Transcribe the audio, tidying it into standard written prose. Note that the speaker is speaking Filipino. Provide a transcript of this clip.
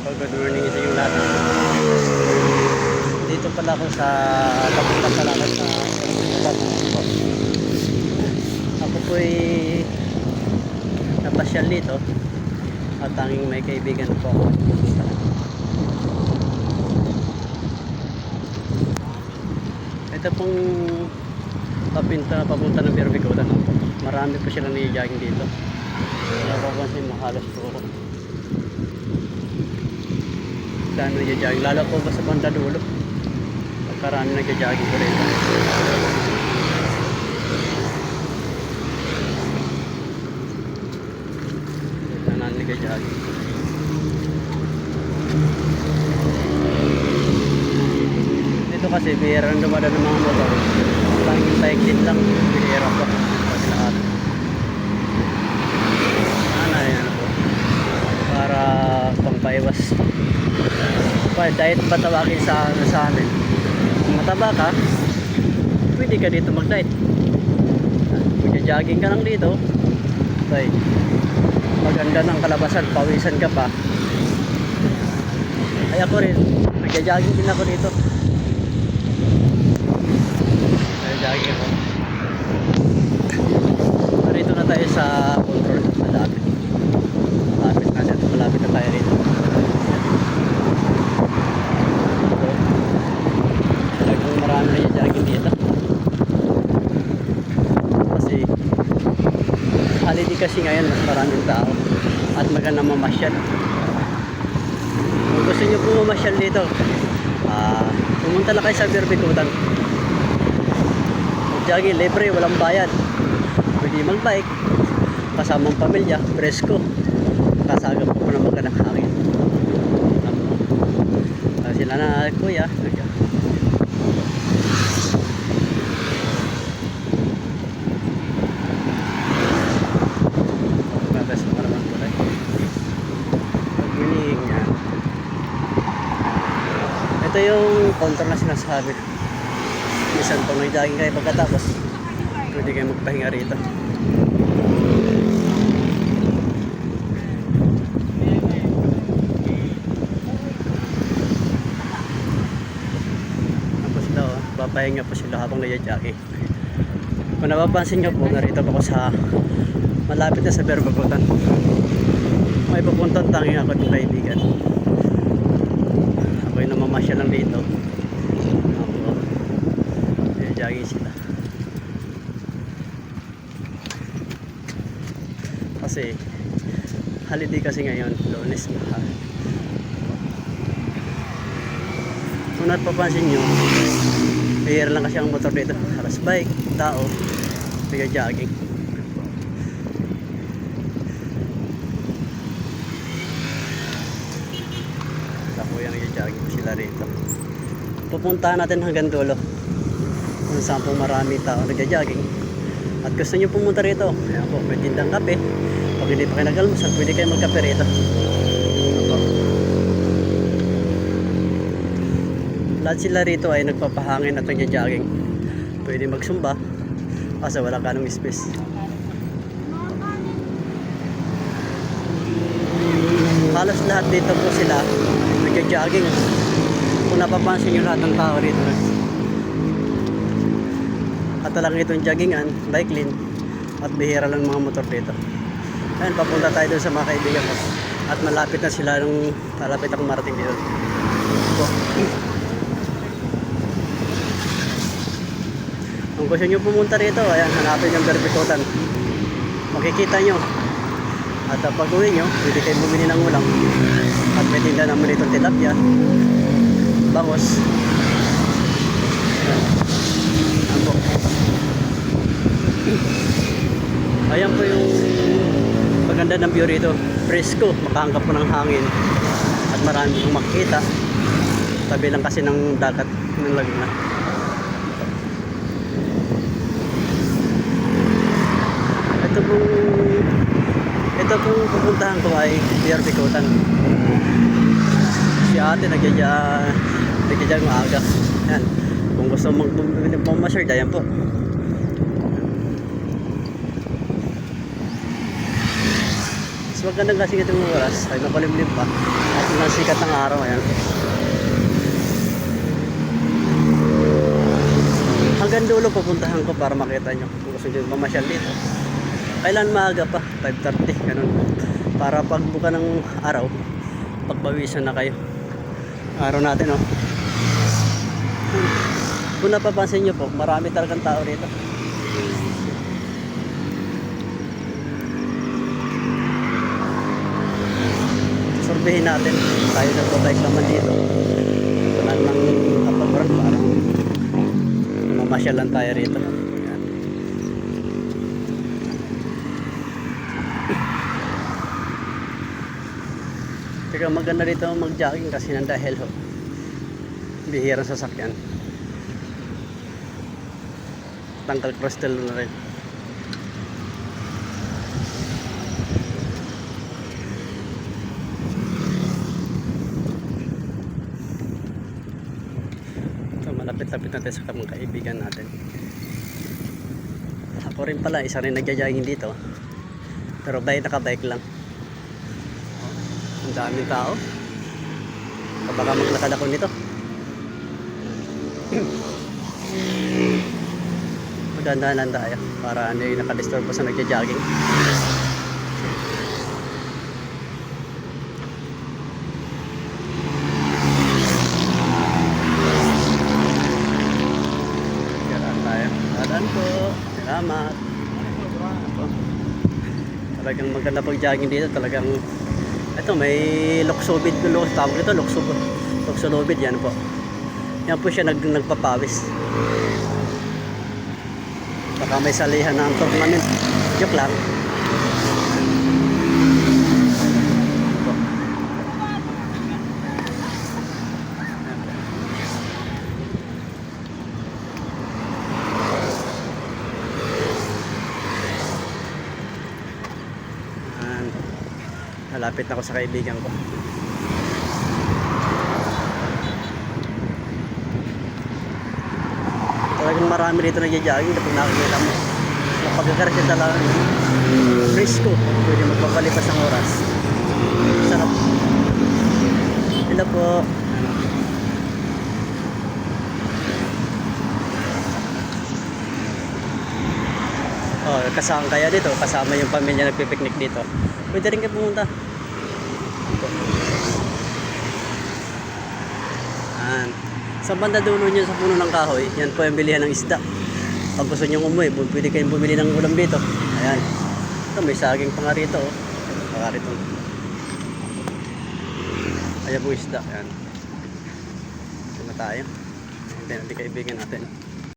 Good morning sa inyo lahat. Dito pala ako sa papunta pala ako sa ako po'y napasyal dito at tanging may kaibigan po ako. Ito pong papunta ng Birbicotan. Marami po silang nai-jogging dito. Napapansin mo halos po ako. Dami nag-jogging, lalo po ba sa banda dulo pagkarami nag-jogging ko rin. Dito na nag-jogging. Dito kasi bihira ang dumadaan ng mga motor, laging bike din lang, bihira pa pati lahat. Yan po para pampaiwas diet ba tawagin sa amin. Kung mataba ka, pwede ka dito mag-diet. Kung jogging ka lang dito, okay, maganda ng kalabasan, pawisan ka pa. Ay ako rin, nag-jogging din ako dito. Nag-jogging ako. Narito na tayo sa control. Malapit na tayo rito. Marami na yung jogging dito kasi holiday kasi ngayon, mas maraming tao at maganda mamasyal. Kung gusto nyo po mamasyal dito, pumunta lang kayo sa Birbicotan. Jogging libre, walang bayad, pwede mag-bike kasamang pamilya, presko, kasagap po na magandang hangin. Sila na kuya ito yung counter na sinasabi. Minsan pag nag-jogging kayo pagkatapos, pwede kayo magpahinga rito. Tapos sila, papahinga po sila habang nag-jogging. Kung napapansin nyo po, narito ako sa malapit na sa Birbicotan. May papuntang tanging ako ng kaibigan. Ako yung namamasya lang dito. Ako, jogging sila. Kasi holiday kasi ngayon, Lunes mahal. Kung napapansin nyo, bihira lang kasi ang motor dito. Halos bike, tao, nag-jogging. Kuya nag-jogging po sila rito. Pupuntahan natin hanggang dulo kung saan po marami tao nag-jogging. At gusto nyo pumunta rito, ayan po, may tindang kape. Pag hindi pa kayo nag-almusal, pwede kayo magkape rito. Lahat sila rito ay nagpapahangin at nag-jogging. Pwede magsumba kasi wala ka ng space. Halos lahat dito po sila nag-jogging. Kung napapansin nyo lahat ng tao rito, at talagang itong joggingan, bike lane, at bihira lang mga motor dito. Ayan, papunta tayo doon sa mga kaibigan ko at malapit na sila nung malapit akong marating dito. Kung gusto nyo pumunta rito, ayan, hanapin yung Birbicotan, makikita nyo. At pag uwi nyo, pwede kayo bumili ng ulam. At may tinda naman itong tilapia, bangos. Ayan po yung maganda ng view rito. Presko, makahanggap po ng hangin. At marami pong makikita. Tabi lang kasi ng dagat ng Laguna. Ito pong pupuntahan ko ay Birbicotan. Si ate nagja-jog maaga. Yan. Kung gusto mong pumasyal, dayan po. So magandang kasi itong oras ay makulimlim pa at nasikat ng araw. Ayan. Hanggang dulo pupuntahan ko para makita nyo kung gusto nyo mamasyal dito. Kailan maaga pa, 5:30 ganun, para pagbuka ng araw pagbawisan na kayo. Araw natin, oh. Kung napapansin nyo po, marami talagang tao rito. Survehin natin, tayo nagbabike naman dito. Wala nang kapaguran, parang mamasyal lang tayo rito. Ayan. Teka, maganda rito mag-jogging kasi nang dahil ho, bihirang sasakyan. Tangkal crystal na rin. So, malapit-lapit natin sa mga kaibigan natin. Ako rin pala, isa rin nagja-jogging dito. Pero nakabike lang. Ang daming tao. Baka maglakad ako nito. Magandaan tayo para hindi nakadisturb pa sa nagja-jogging. Magandaan tayo. Magandaan po. Salamat. Talagang maganda pag jogging dito. Talagang ito may Loxobid, tawag ito Loxolobid, yan po. Yan po siya nagpapawis. Baka may salihan ng tournament. Joke lang. Malapit na ako sa kaibigan ko. Talagang marami dito nagja-jogging kapag nakakita mo. Pagkakaroon siya talagang fresco. Pwede magpapalipas ang oras. Sarap. Sila po. Oh, kasama kaya dito. Kasama yung pamilya nagpipiknik dito. Pwede rin kayo pumunta. Yan. Sa banda dulo nyo sa puno ng kahoy, yan po yung bilihan ng isda. Pag gusto nyo umuwi, pwede kayong bumili ng ulam dito. Ayan. Ito, may saging pa nga rito. Oh. Baka rito. Ayan po isda. Ayan. Ito na tayo. Ayan, hindi kaibigan natin.